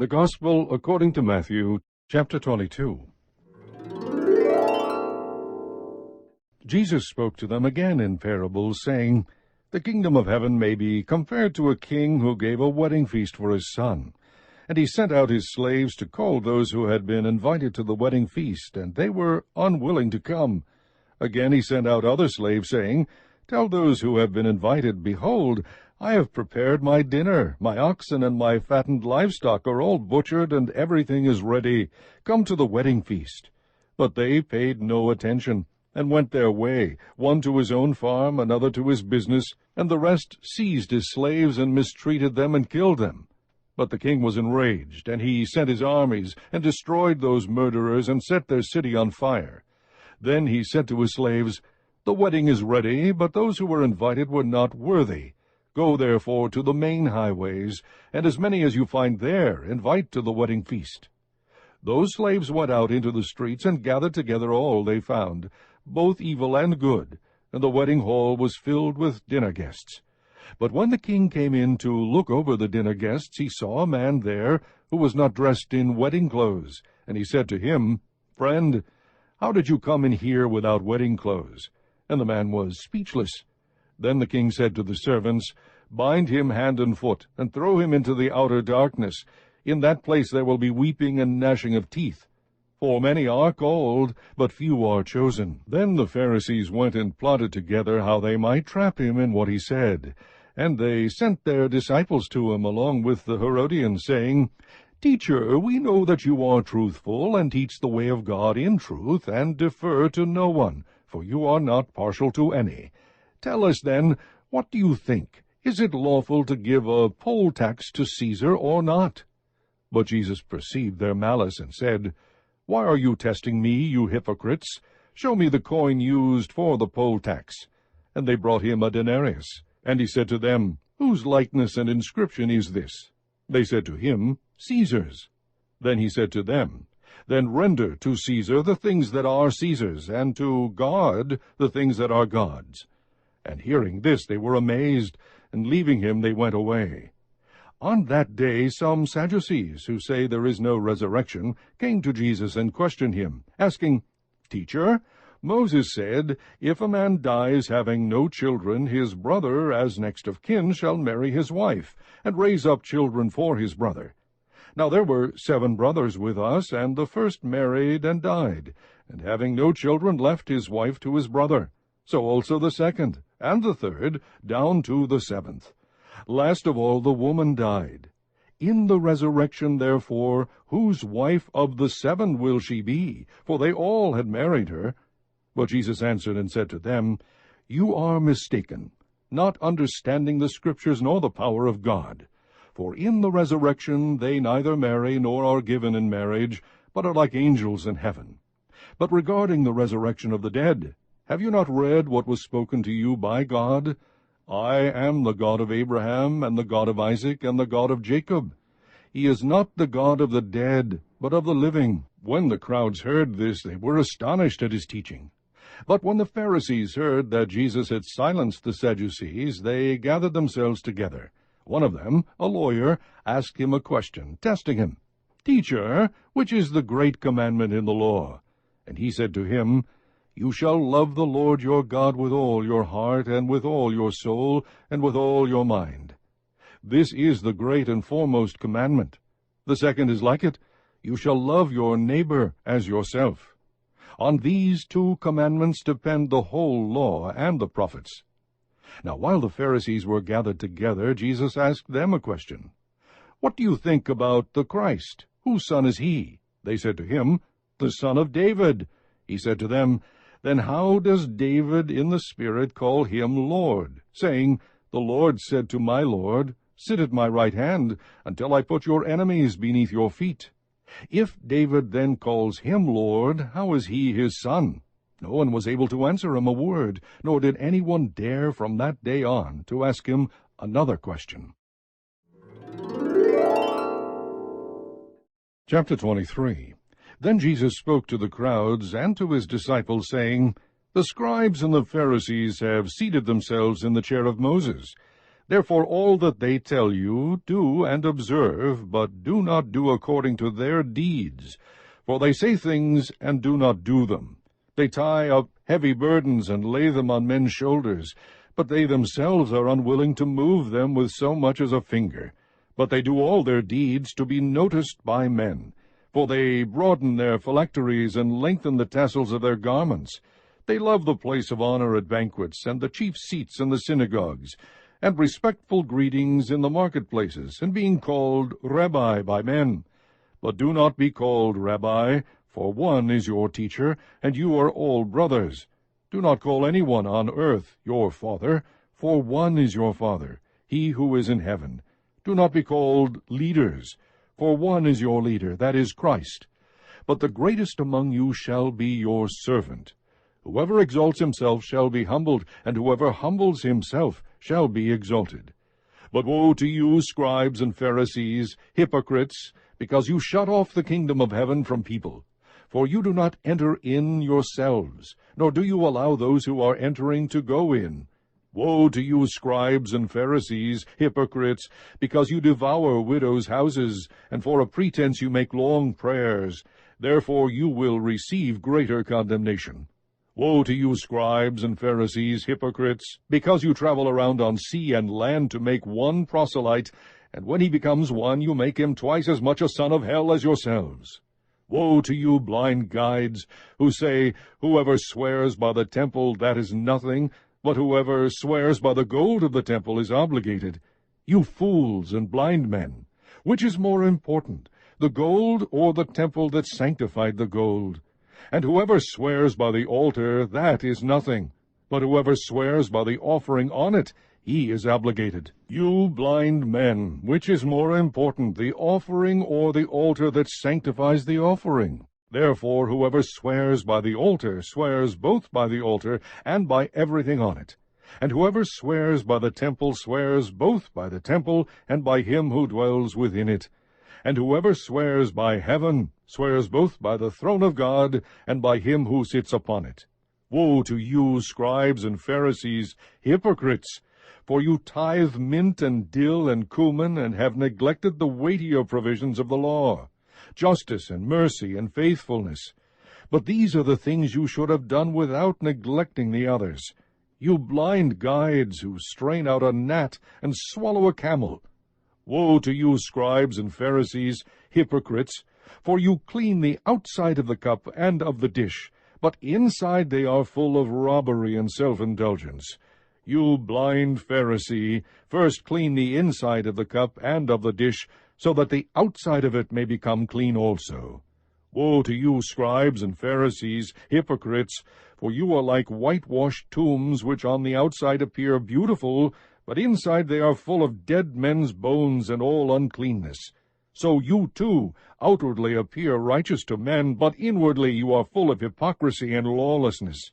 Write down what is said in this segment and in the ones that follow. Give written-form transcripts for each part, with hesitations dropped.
The Gospel according to Matthew, chapter 22. Jesus spoke to them again in parables, saying, The kingdom of heaven may be compared to a king who gave a wedding feast for his son. And he sent out his slaves to call those who had been invited to the wedding feast, and they were unwilling to come. Again he sent out other slaves, saying, Tell those who have been invited, Behold, I have prepared my dinner. My oxen and my fattened livestock are all butchered, and everything is ready. Come to the wedding feast. But they paid no attention, and went their way, one to his own farm, another to his business, and the rest seized his slaves and mistreated them and killed them. But the king was enraged, and he sent his armies, and destroyed those murderers, and set their city on fire. Then he said to his slaves, The wedding is ready, but those who were invited were not worthy. Go therefore to the main highways, and as many as you find there invite to the wedding feast. Those slaves went out into the streets, and gathered together all they found, both evil and good, and the wedding hall was filled with dinner guests. But when the king came in to look over the dinner guests, he saw a man there who was not dressed in wedding clothes, and he said to him, Friend, how did you come in here without wedding clothes? And the man was speechless. Then the king said to the servants, Bind him hand and foot, and throw him into the outer darkness. In that place there will be weeping and gnashing of teeth. For many are called, but few are chosen. Then the Pharisees went and plotted together how they might trap him in what he said. And they sent their disciples to him along with the Herodians, saying, Teacher, we know that you are truthful, and teach the way of God in truth, and defer to no one, for you are not partial to any. Tell us then, what do you think? Is it lawful to give a poll tax to Caesar or not? But Jesus perceived their malice, and said, Why are you testing me, you hypocrites? Show me the coin used for the poll tax. And they brought him a denarius. And he said to them, Whose likeness and inscription is this? They said to him, Caesar's. Then he said to them, Then render to Caesar the things that are Caesar's, and to God the things that are God's. And hearing this they were amazed, and leaving him they went away. On that day some Sadducees, who say there is no resurrection, came to Jesus and questioned him, asking, Teacher, Moses said, If a man dies having no children, his brother, as next of kin, shall marry his wife, and raise up children for his brother. Now there were 7 brothers with us, and the first married and died, and having no children left his wife to his brother. So also the second, and the third, down to the 7th. Last of all the woman died. In the resurrection, therefore, whose wife of the 7 will she be? For they all had married her. But Jesus answered and said to them, You are mistaken, not understanding the Scriptures nor the power of God. For in the resurrection they neither marry nor are given in marriage, but are like angels in heaven. But regarding the resurrection of the dead, have you not read what was spoken to you by God? I am the God of Abraham, and the God of Isaac, and the God of Jacob. He is not the God of the dead, but of the living. When the crowds heard this, they were astonished at his teaching. But when the Pharisees heard that Jesus had silenced the Sadducees, they gathered themselves together. One of them, a lawyer, asked him a question, testing him. Teacher, which is the great commandment in the law? And he said to him, You shall love the Lord your God with all your heart, and with all your soul, and with all your mind. This is the great and foremost commandment. The second is like it, You shall love your neighbor as yourself. On these 2 commandments depend the whole law and the prophets. Now while the Pharisees were gathered together, Jesus asked them a question. What do you think about the Christ? Whose son is he? They said to him, The son of David. He said to them, Then how does David in the Spirit call him Lord, saying, The Lord said to my Lord, Sit at my right hand, until I put your enemies beneath your feet? If David then calls him Lord, how is he his son? No one was able to answer him a word, nor did anyone dare from that day on to ask him another question. Chapter 23. Then Jesus spoke to the crowds and to his disciples, saying, The scribes and the Pharisees have seated themselves in the chair of Moses. Therefore all that they tell you, do and observe, but do not do according to their deeds. For they say things and do not do them. They tie up heavy burdens and lay them on men's shoulders, but they themselves are unwilling to move them with so much as a finger. But they do all their deeds to be noticed by men. For they broaden their phylacteries and lengthen the tassels of their garments. They love the place of honor at banquets, and the chief seats in the synagogues, and respectful greetings in the marketplaces, and being called Rabbi by men. But do not be called Rabbi, for one is your teacher, and you are all brothers. Do not call anyone on earth your father, for one is your Father, he who is in heaven. Do not be called leaders, for one is your leader, that is Christ. But the greatest among you shall be your servant. Whoever exalts himself shall be humbled, and whoever humbles himself shall be exalted. But woe to you, scribes and Pharisees, hypocrites, because you shut off the kingdom of heaven from people. For you do not enter in yourselves, nor do you allow those who are entering to go in. Woe to you, scribes and Pharisees, hypocrites, because you devour widows' houses, and for a pretense you make long prayers. Therefore you will receive greater condemnation. Woe to you, scribes and Pharisees, hypocrites, because you travel around on sea and land to make one proselyte, and when he becomes one, you make him twice as much a son of hell as yourselves. Woe to you, blind guides, who say, Whoever swears by the temple, that is nothing, but whoever swears by the gold of the temple is obligated. You fools and blind men! Which is more important, the gold or the temple that sanctified the gold? And whoever swears by the altar, that is nothing. But whoever swears by the offering on it, he is obligated. You blind men, which is more important, the offering or the altar that sanctifies the offering? Therefore whoever swears by the altar swears both by the altar and by everything on it. And whoever swears by the temple swears both by the temple and by him who dwells within it. And whoever swears by heaven swears both by the throne of God and by him who sits upon it. Woe to you, scribes and Pharisees, hypocrites! For you tithe mint and dill and cumin, and have neglected the weightier provisions of the law, justice and mercy and faithfulness. But these are the things you should have done without neglecting the others. You blind guides who strain out a gnat and swallow a camel. Woe to you, scribes and Pharisees, hypocrites! For you clean the outside of the cup and of the dish, but inside they are full of robbery and self-indulgence. You blind Pharisee, first clean the inside of the cup and of the dish, so that the outside of it may become clean also. Woe to you, scribes and Pharisees, hypocrites! For you are like whitewashed tombs, which on the outside appear beautiful, but inside they are full of dead men's bones and all uncleanness. So you too outwardly appear righteous to men, but inwardly you are full of hypocrisy and lawlessness.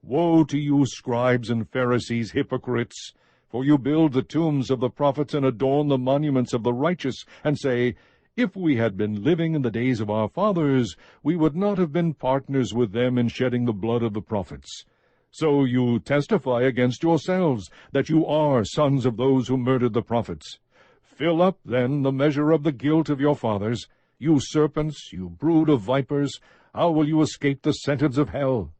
Woe to you, scribes and Pharisees, hypocrites! For you build the tombs of the prophets and adorn the monuments of the righteous, and say, If we had been living in the days of our fathers, we would not have been partners with them in shedding the blood of the prophets. So you testify against yourselves that you are sons of those who murdered the prophets. Fill up, then, the measure of the guilt of your fathers. You serpents, you brood of vipers, how will you escape the sentence of hell?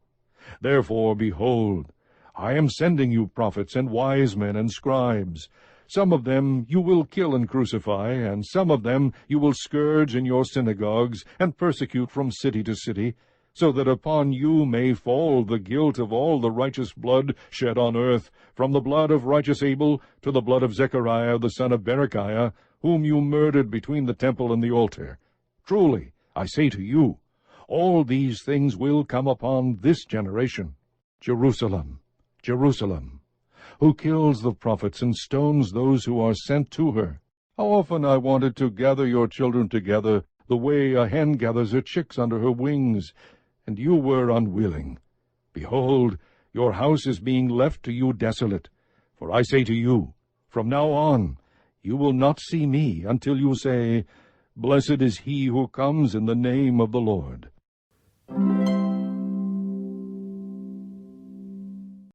Therefore, behold, I am sending you prophets and wise men and scribes. Some of them you will kill and crucify, and some of them you will scourge in your synagogues and persecute from city to city, so that upon you may fall the guilt of all the righteous blood shed on earth, from the blood of righteous Abel to the blood of Zechariah the son of Berechiah, whom you murdered between the temple and the altar. Truly, I say to you, all these things will come upon this generation. Jerusalem, Jerusalem, who kills the prophets and stones those who are sent to her. How often I wanted to gather your children together, the way a hen gathers her chicks under her wings, and you were unwilling. Behold, your house is being left to you desolate. For I say to you, from now on you will not see me until you say, Blessed is he who comes in the name of the Lord.